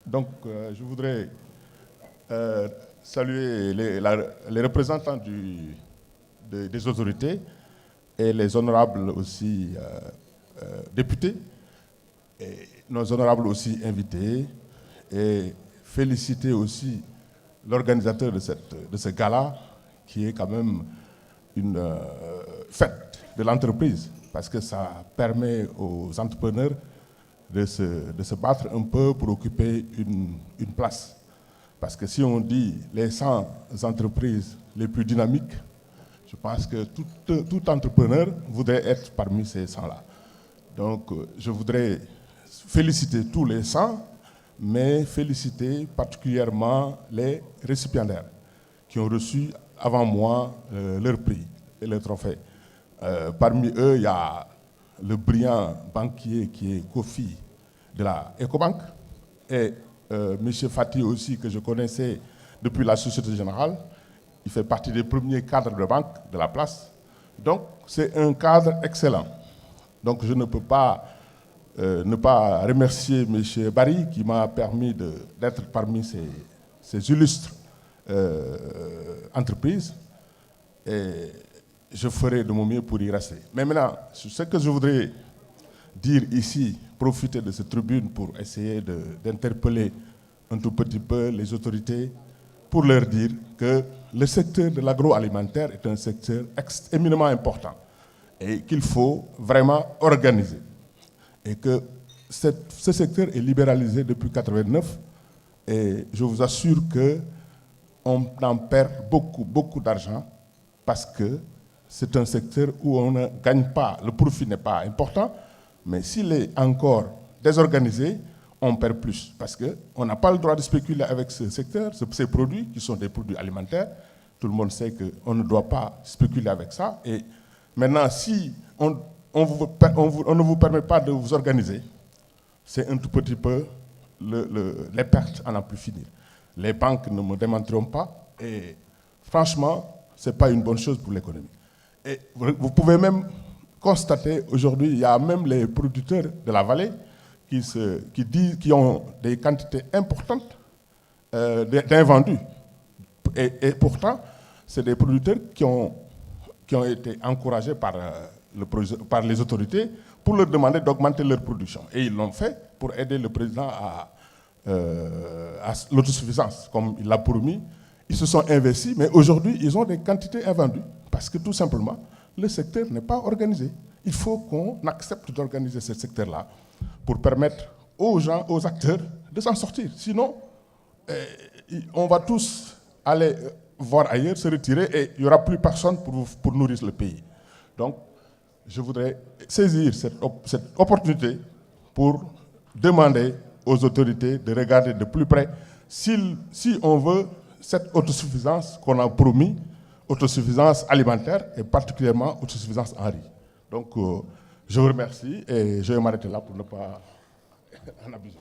Donc, je voudrais saluer les représentants des autorités et les honorables aussi députés, et nos honorables aussi invités, et féliciter aussi l'organisateur de ce gala, qui est quand même une fête de l'entreprise, parce que ça permet aux entrepreneurs de se battre un peu pour occuper une place. Parce que si on dit les 100 entreprises les plus dynamiques, je pense que tout entrepreneur voudrait être parmi ces 100-là. Donc, je voudrais féliciter tous les 100, mais féliciter particulièrement les récipiendaires qui ont reçu avant moi leur prix et leur trophée. Parmi eux, il y a le brillant banquier qui est Kofi de la Ecobank, et M. Fati aussi, que je connaissais depuis la Société Générale. Il fait partie des premiers cadres de banque de la place. Donc, c'est un cadre excellent. Donc, je ne peux pas ne pas remercier M. Barry qui m'a permis d'être parmi ces illustres entreprises. Et je ferai de mon mieux pour y rester. Mais maintenant, ce que je voudrais dire ici, profiter de cette tribune pour essayer d'interpeller un tout petit peu les autorités pour leur dire que le secteur de l'agroalimentaire est un secteur éminemment important et qu'il faut vraiment organiser. Et que ce secteur est libéralisé depuis 1989 et je vous assure qu'on en perd beaucoup d'argent parce que c'est un secteur où on ne gagne pas, le profit n'est pas important, mais s'il est encore désorganisé, on perd plus. Parce qu'on n'a pas le droit de spéculer avec ce secteur, ces produits qui sont des produits alimentaires. Tout le monde sait qu'on ne doit pas spéculer avec ça. Et maintenant, si on ne vous permet pas de vous organiser, c'est un tout petit peu les pertes à n'en plus finir. Les banques ne me démentiront pas et franchement, ce n'est pas une bonne chose pour l'économie. Et vous pouvez même constater, aujourd'hui, il y a même les producteurs de la vallée qui ont des quantités importantes d'invendus. Et pourtant, c'est des producteurs qui ont été encouragés par les autorités pour leur demander d'augmenter leur production. Et ils l'ont fait pour aider le président à l'autosuffisance, comme il l'a promis. Ils se sont investis, mais aujourd'hui, ils ont des quantités invendues. Parce que tout simplement, le secteur n'est pas organisé. Il faut qu'on accepte d'organiser ce secteur-là pour permettre aux gens, aux acteurs, de s'en sortir. Sinon, on va tous aller voir ailleurs, se retirer, et il n'y aura plus personne pour nourrir le pays. Donc, je voudrais saisir cette opportunité pour demander aux autorités de regarder de plus près si on veut cette autosuffisance qu'on a promis, autosuffisance alimentaire et particulièrement autosuffisance en riz. Donc, je vous remercie et je vais m'arrêter là pour ne pas en abuser.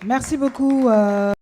Merci beaucoup.